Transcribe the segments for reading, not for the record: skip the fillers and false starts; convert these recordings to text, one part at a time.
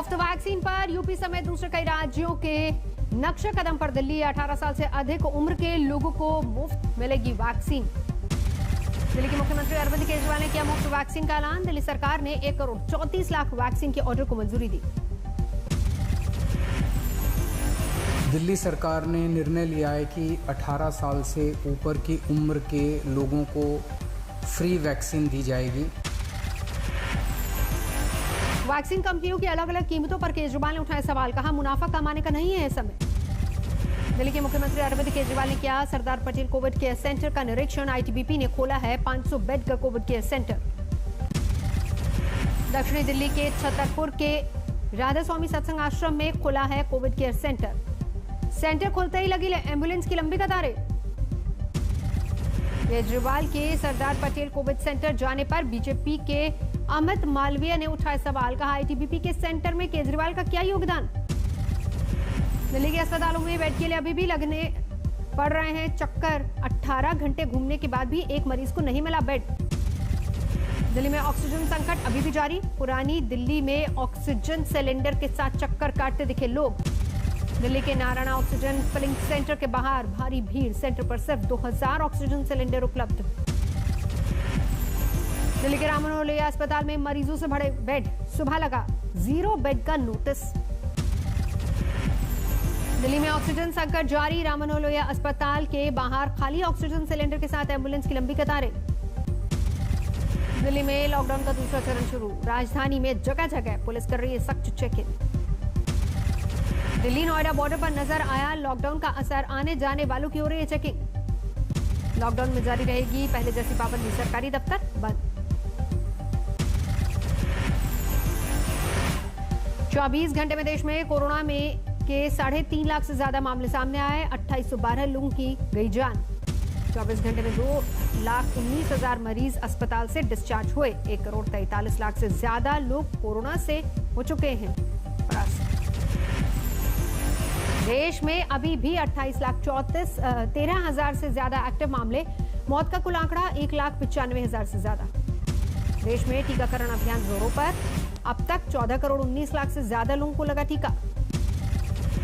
मुफ्त वैक्सीन पर यूपी समेत दूसरे कई राज्यों के नक्शे कदम पर दिल्ली 18 साल से अधिक उम्र के लोगों को मुफ्त मिलेगी वैक्सीन। दिल्ली के मुख्यमंत्री अरविंद केजरीवाल ने किया मुफ्त वैक्सीन का ऐलान। दिल्ली सरकार ने 1 करोड़ 34 लाख वैक्सीन के ऑर्डर को मंजूरी दी। दिल्ली सरकार ने निर्णय लिया है कि 18 साल से ऊपर की उम्र के लोगों को फ्री वैक्सीन दी जाएगी। वैक्सीन कंपनियों की अलग अलग कीमतों पर केजरीवाल ने उठाया सवाल, कहा मुनाफा कमाने का नहीं है यह समय। दिल्ली के मुख्यमंत्री अरविंद केजरीवाल ने किया Sardar Patel Covid care centre का निरीक्षण। आईटीबीपी ने खोला है 500 बेड का कोविड केयर सेंटर। दक्षिणी दिल्ली के छतरपुर के राधा स्वामी सत्संग आश्रम में खुला है कोविड केयर सेंटर। सेंटर खुलते ही लगी एम्बुलेंस की लंबी कतारें। केजरीवाल के सरदार पटेल कोविड सेंटर जाने पर बीजेपी के अमित मालवीय ने उठाया सवाल, कहा आईटीबीपी के सेंटर में केजरीवाल का क्या योगदान। दिल्ली के अस्पतालों में बेड के लिए अभी भी लगने पड़ रहे हैं चक्कर। 18 घंटे घूमने के बाद भी एक मरीज को नहीं मिला बेड। दिल्ली में ऑक्सीजन संकट अभी भी जारी। पुरानी दिल्ली में ऑक्सीजन सिलेंडर के साथ चक्कर काटते दिखे लोग। दिल्ली के नारायण ऑक्सीजन फिलिंग सेंटर के बाहर भारी भीड़। सेंटर पर सिर्फ 2000 ऑक्सीजन सिलेंडर उपलब्ध। दिल्ली के राम मनोहर लोहिया अस्पताल में मरीजों से भरे बेड। सुबह लगा 0 बेड का नोटिस। दिल्ली में ऑक्सीजन संकट जारी। राम मनोहर लोहिया अस्पताल के बाहर खाली ऑक्सीजन सिलेंडर के साथ एम्बुलेंस की लंबी कतारें। दिल्ली में लॉकडाउन का दूसरा चरण शुरू। राजधानी में जगह जगह पुलिस कर रही है सख्त चेकिंग। दिल्ली नोएडा बॉर्डर पर नजर आया लॉकडाउन का असर। आने जाने वालों की हो रही है चेकिंग। लॉकडाउन में जारी रहेगी पहले जैसी पाबंदी। सरकारी दफ्तर बंद। 24 घंटे में देश में कोरोना में के 3.5 लाख से ज्यादा मामले सामने आए। 2812 लोगों की गई जान। 24 घंटे में 2,19,000 मरीज अस्पताल से डिस्चार्ज हुए। 1 करोड़ 43 लाख से ज्यादा लोग कोरोना से हो चुके हैं परास्त। देश में अभी भी 28,13,000 से ज्यादा एक्टिव मामले। मौत का कुल आंकड़ा 1,95,000 से ज्यादा। देश में टीकाकरण अभियान जोरों पर। अब तक 14 करोड़ 19 लाख से ज्यादा लोगों को लगा टीका।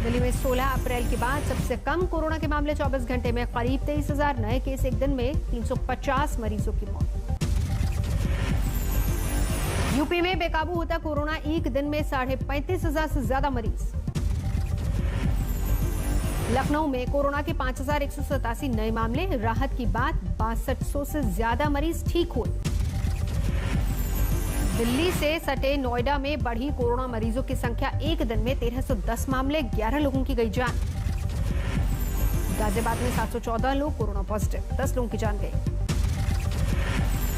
दिल्ली में 16 अप्रैल के बाद सबसे कम कोरोना के मामले। 24 घंटे में करीब 23,000 नए केस। एक दिन में 350 मरीजों की मौत। यूपी में बेकाबू होता कोरोना। एक दिन में 35,500 से ज्यादा मरीज। लखनऊ में कोरोना के 5,187 नए मामले। राहत की बात, 6200 से ज्यादा मरीज ठीक हुए। दिल्ली से सटे नोएडा में बढ़ी कोरोना मरीजों की संख्या। एक दिन में 1310 मामले। 11 लोगों की गई जान। गाजियाबाद में 714 लोग कोरोना पॉजिटिव। 10 लोगों की जान गई।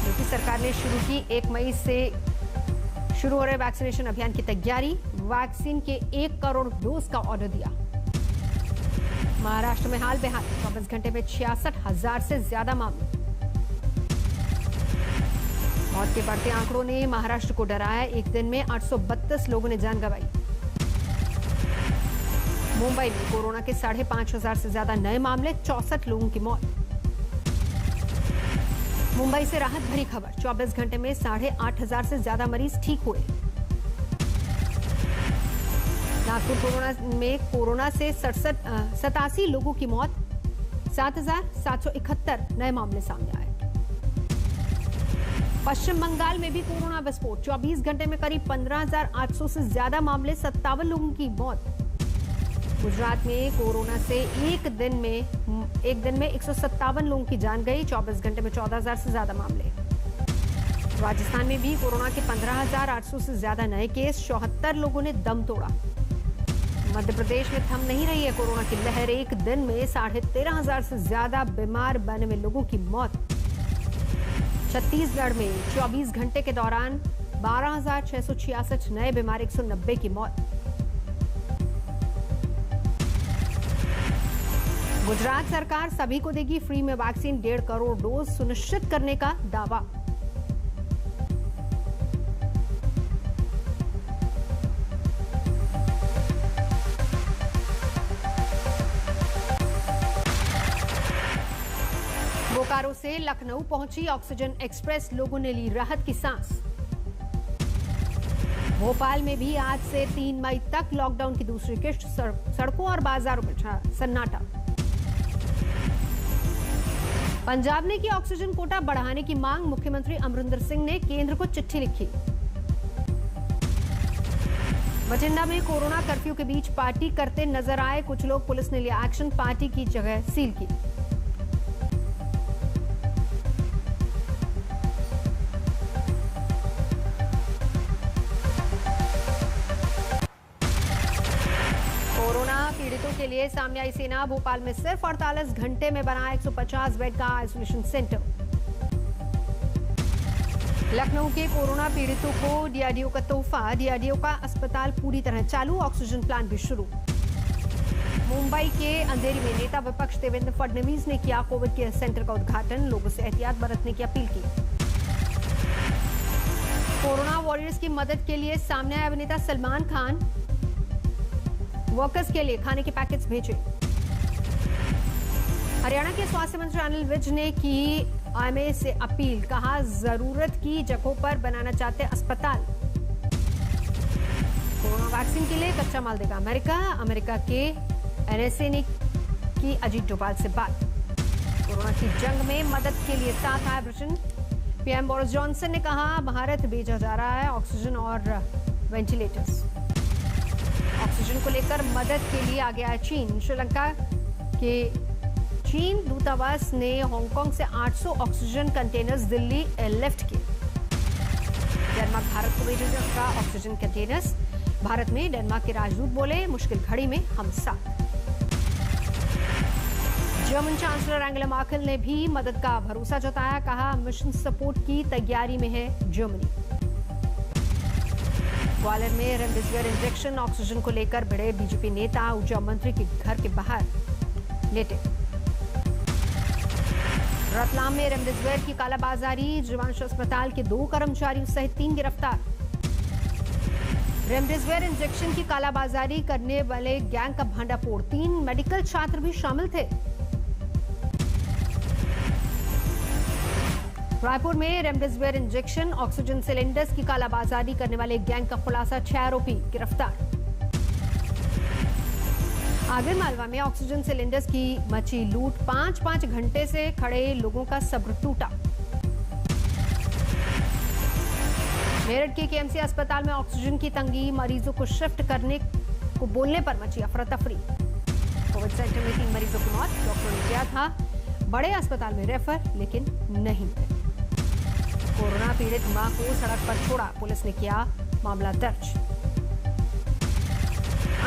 यूपी सरकार ने शुरू की 1 मई से शुरू हो रहे वैक्सीनेशन अभियान की तैयारी। वैक्सीन के 1 करोड़ डोज का ऑर्डर दिया। महाराष्ट्र में हाल बेहाल। 24 घंटे में 66,000 से ज्यादा मामले। मौत के बढ़ते आंकड़ों ने महाराष्ट्र को डराया। एक दिन में 832 लोगों ने जान गंवाई। मुंबई में कोरोना के 5,500 से ज्यादा नए मामले। 64 लोगों की मौत। मुंबई से राहत भरी खबर। 24 घंटे में 8,500 से ज्यादा मरीज ठीक हुए। नागपुर में कोरोना से 87 लोगों की मौत। 7,771 नए मामले सामने आए। पश्चिम बंगाल में भी कोरोना विस्फोट। 24 घंटे में करीब 15,800 से ज्यादा मामले। 57 लोगों की मौत। गुजरात में कोरोना से एक दिन में 157 लोगों की जान गई। 24 घंटे में 14,000 से ज्यादा मामले। राजस्थान में भी कोरोना के 15,800 से ज्यादा नए केस। 74 लोगों ने दम तोड़ा। मध्य प्रदेश में थम नहीं रही है कोरोना की लहर। एक दिन में 13,500 से ज्यादा बीमार 92 लोगों की मौत। छत्तीसगढ़ में 24 घंटे के दौरान 12,666 नए बीमार। 190 की मौत। गुजरात सरकार सभी को देगी फ्री में वैक्सीन। 1.5 करोड़ डोज सुनिश्चित करने का दावा। बोकारो से लखनऊ पहुंची ऑक्सीजन एक्सप्रेस। लोगों ने ली राहत की सांस। भोपाल में भी आज से 3 मई तक लॉकडाउन की दूसरी किश्त, सड़कों और बाजारों में छा सन्नाटा। पंजाब ने की ऑक्सीजन कोटा बढ़ाने की मांग, मुख्यमंत्री अमरिंदर सिंह ने केंद्र को चिट्ठी लिखी। बठिंडा में कोरोना कर्फ्यू के बीच पार्टी करते नजर आए कुछ लोग, पुलिस ने लिया एक्शन, पार्टी की जगह सील की। पीड़ितों के लिए सामने आई सेना, भोपाल में सिर्फ 48 घंटे में बना 150 बेड का आइसोलेशन सेंटर। लखनऊ के कोरोना पीड़ितों को डीआरडीओ का तोहफा, डीआरडीओ का अस्पताल पूरी तरह चालू, ऑक्सीजन प्लांट भी शुरू। मुंबई के अंधेरी में नेता विपक्ष देवेंद्र फडणवीस ने किया कोविड केयर सेंटर का उद्घाटन, लोगों से एहतियात बरतने की अपील की। कोरोना वॉरियर्स की मदद के लिए सामने आए अभिनेता सलमान खान, वर्कर्स के लिए खाने के पैकेट्स भेजे। हरियाणा के स्वास्थ्य मंत्री अनिल विज ने की आईएमए से अपील, कहा जरूरत की जगहों पर बनाना चाहते अस्पताल। कोरोना वैक्सीन के लिए कच्चा माल देगा अमेरिका, अमेरिका के एनएसए ने की अजीत डोभाल से बात। कोरोना की जंग में मदद के लिए साथ आया ब्रिटेन, पीएम बोरिस जॉनसन ने कहा भारत भेजा जा रहा है ऑक्सीजन और वेंटिलेटर्स। ऑक्सीजन को लेकर मदद के लिए आगे आया चीन, श्रीलंका के चीन दूतावास ने हांगकांग से 800 ऑक्सीजन कंटेनर्स दिल्ली एयरलिफ्ट किए। डेनमार्क भारत को भेजेगा ऑक्सीजन कंटेनर्स, भारत में डेनमार्क के राजदूत बोले मुश्किल घड़ी में हम साथ। जर्मन चांसलर एंगेला मर्केल ने भी मदद का भरोसा जताया, कहा मिशन सपोर्ट की तैयारी में है जर्मनी। ग्वालियर में रेमडेसिविर इंजेक्शन, ऑक्सीजन को लेकर भिड़े बीजेपी नेता, ऊर्जा मंत्री के घर के बाहर लेटे। रतलाम में रेमडेसिविर की कालाबाजारी, जीवांश अस्पताल के 2 कर्मचारियों सहित 3 गिरफ्तार। रेमडेसिविर इंजेक्शन की कालाबाजारी करने वाले गैंग का भांडाफोड़, 3 मेडिकल छात्र भी शामिल थे। रायपुर में रेमडेसिविर इंजेक्शन, ऑक्सीजन सिलेंडर्स की कालाबाजारी करने वाले गैंग का खुलासा, 6 आरोपी गिरफ्तार। आगर मालवा में ऑक्सीजन सिलेंडर्स की मची लूट, 5-5 घंटे से खड़े लोगों का सब्र टूटा। मेरठ के केएमसी अस्पताल में ऑक्सीजन की तंगी, मरीजों को शिफ्ट करने को बोलने पर मची अफरा तफरी। कोविड सेंटर में 3 मरीजों की मौत, डॉक्टर ने किया था बड़े अस्पताल में रेफर, लेकिन नहीं। कोरोना पीड़ित मां को सड़क पर छोड़ा, पुलिस ने किया मामला दर्ज।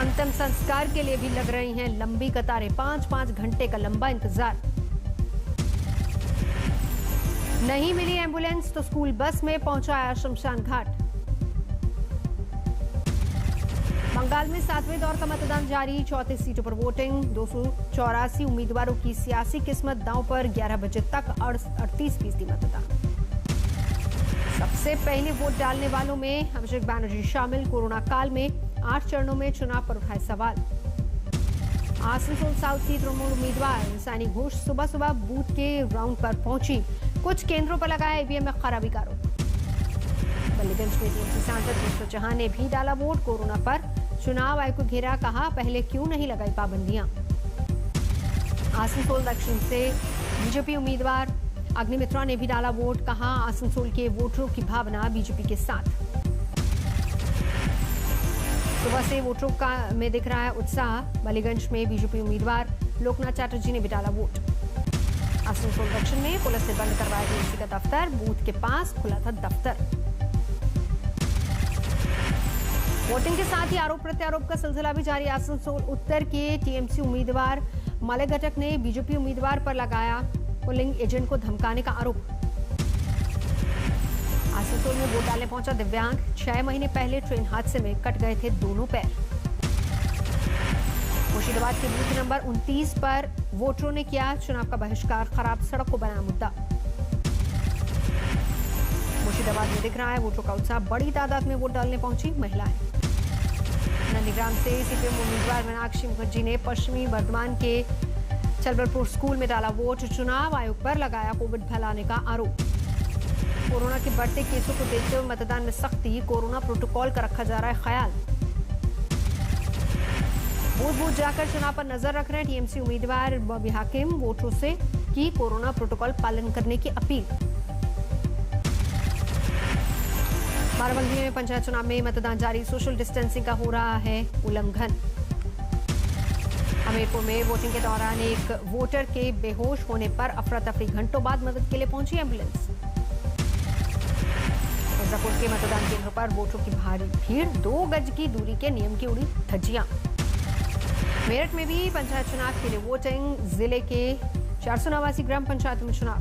अंतिम संस्कार के लिए भी लग रही हैं लंबी कतारें, 5-5 घंटे का लंबा इंतजार। नहीं मिली एम्बुलेंस तो स्कूल बस में पहुंचाया शमशान घाट। बंगाल में 7वें दौर का मतदान जारी, 34 सीटों पर वोटिंग, 284 उम्मीदवारों की सियासी किस्मत दांव पर, 11 बजे तक 38% मतदान। सबसे पहले वोट डालने वालों में अभिषेक बैनर्जी शामिल, कोरोना काल में 8 चरणों में चुनाव पर उठाए सवाल। आसनसोल साउथ की तृणमूल उम्मीदवार सैनी घोष सुबह सुबह बूथ के राउंड पर पहुंची, कुछ केंद्रों पर लगाया ईवीएम में खराबी का आरोप। बल्लीगंज में टीएमसी सांसद विश्व चौहान ने भी डाला वोट, कोरोना पर चुनाव आयोग को घेरा, कहा पहले क्यों नहीं लगाई पाबंदियां। आसनसोल दक्षिण से बीजेपी उम्मीदवार अग्निमित्रा ने भी डाला वोट, कहा आसनसोल के वोटरों की भावना बीजेपी के साथ। सुबह से वोटरों का में दिख रहा है उत्साह, बल्लीगंज में बीजेपी उम्मीदवार लोकनाथ चैटर्जी ने भी डाला वोट। आसनसोल दक्षिण में पुलिस ने बंद करवाया टीएमसी का दफ्तर, बूथ के पास खुला था दफ्तर। वोटिंग के साथ ही आरोप प्रत्यारोप का सिलसिला भी जारी। आसनसोल उत्तर के टीएमसी उम्मीदवार मलय घटक ने बीजेपी उम्मीदवार पर लगाया पोलिंग एजेंट को धमकाने का आरोप। आसनसोल में वोट डालने पहुंचा दिव्यांग, 6 महीने पहले ट्रेन हादसे में कट गए थे दोनों पैर। मुर्शिदाबाद के बूथ नंबर 29 पर वोटरों ने किया चुनाव का बहिष्कार, खराब सड़क को बनाया मुद्दा। मुर्शिदाबाद में दिख रहा है वोटरों का उत्साह, बड़ी तादाद में वोट डालने पहुंची महिलाएं। नंदीग्राम से सीपीएम उम्मीदवार मीनाक्षी मुखर्जी ने पश्चिमी बर्धमान के चलबरपुर स्कूल में डाला वोट, चुनाव आयोग पर लगाया कोविड फैलाने का आरोप। कोरोना के बढ़ते केसों को देखते हुए मतदान में सख्ती, कोरोना प्रोटोकॉल का रखा जा रहा है ख्याल। बूथ बूथ जाकर चुनाव पर नजर रख रहे हैं टीएमसी उम्मीदवार बॉबी हाकिम, वोटरों से की कोरोना प्रोटोकॉल पालन करने की अपील। बाराबंकी में पंचायत चुनाव में मतदान जारी, सोशल डिस्टेंसिंग का हो रहा है उल्लंघन। हमीरपुर में वोटिंग के दौरान एक वोटर के बेहोश होने पर अफरा तफरी, घंटों बाद मदद के लिए पहुंची एम्बुलेंस। मिर्जापुर के मतदान केंद्र पर वोटरों की भारी भीड़, 2 गज की दूरी के नियम की उड़ी धज्जियां। मेरठ में भी पंचायत चुनाव के लिए वोटिंग, जिले के 489 ग्राम पंचायतों में चुनाव।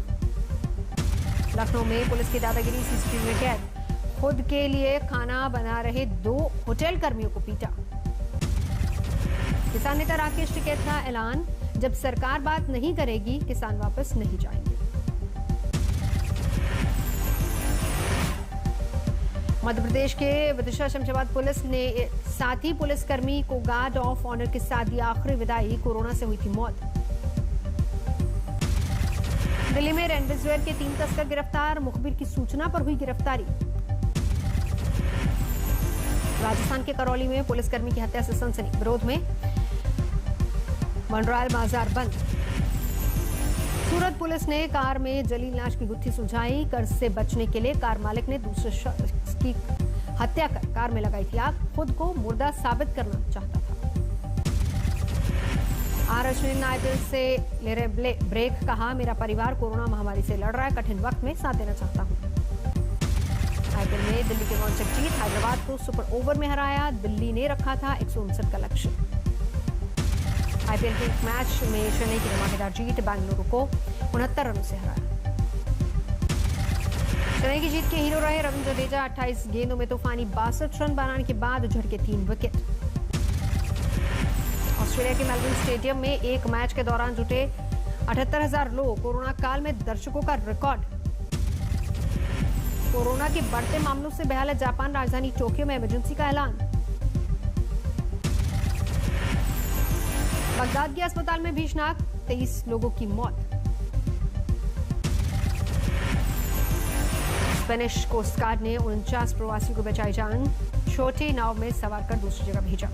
लखनऊ में पुलिस की दादागिरी, सीसीटीवी में कैद, खुद के लिए खाना बना रहे 2 होटल कर्मियों को पीटा। किसान नेता राकेश टिकैत का ऐलान, जब सरकार बात नहीं करेगी किसान वापस नहीं जाएंगे। मध्य प्रदेश के विदिशा शमशाबाद पुलिस ने साथी पुलिसकर्मी को गार्ड ऑफ ऑनर के साथ दी आखिरी विदाई, कोरोना से हुई थी मौत। दिल्ली में रेमडेसिविर के 3 तस्कर गिरफ्तार, मुखबिर की सूचना पर हुई गिरफ्तारी। राजस्थान के करौली में पुलिसकर्मी की हत्या से सनसनी, विरोध में मंडरायल बाजार बंद। सूरत पुलिस ने कार में जली लाश की गुत्थी सुलझाई, कर्ज से बचने के लिए कार मालिक ने दूसरे शख्स की हत्या कर कार में लगाई थी आग, खुद को मुर्दा साबित करना चाहता था। आर अश्विन आईपीएल से ले रहे ब्रेक, कहा मेरा परिवार कोरोना महामारी से लड़ रहा है, कठिन वक्त में साथ देना चाहता हूं। आईपीएल में दिल्ली के रोमांचक जीत, हैदराबाद को सुपर ओवर में हराया, दिल्ली ने रखा था 159 का लक्ष्य। आईपीएल के एक मैच में चेन्नई की धमाकेदार जीत, बेंगलुरु को 69 रनों से हराया। चेन्नई की जीत के हीरो रहे रविंद्र जडेजा, 28 गेंदों में तूफानी 62 रन बनाने के बाद झटके 3 विकेट। ऑस्ट्रेलिया के मेलबर्न स्टेडियम में एक मैच के दौरान जुटे 78,000 लोग, कोरोना काल में दर्शकों का रिकॉर्ड। कोरोना के बढ़ते मामलों से बेहाल है जापान, राजधानी टोक्यो में इमरजेंसी का ऐलान। बगदाद के अस्पताल में भीषणाग, 23 लोगों की मौत। स्पेनिश कोस्ट गार्ड ने 49 प्रवासियों को बचाई जान, छोटी नाव में सवार कर दूसरी जगह भेजा।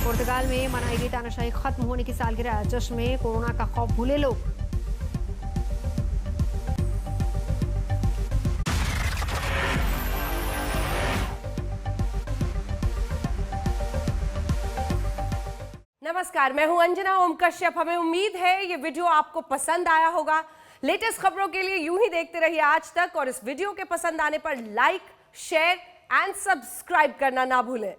पुर्तगाल में मनाई गई तानाशाही खत्म होने की सालगिरह, जश्न में कोरोना का खौफ भूले लोग। नमस्कार, मैं हूं अंजना ओम कश्यप। हमें उम्मीद है ये वीडियो आपको पसंद आया होगा। लेटेस्ट खबरों के लिए यूं ही देखते रहिए आज तक, और इस वीडियो के पसंद आने पर लाइक, शेयर एंड सब्सक्राइब करना ना भूलें।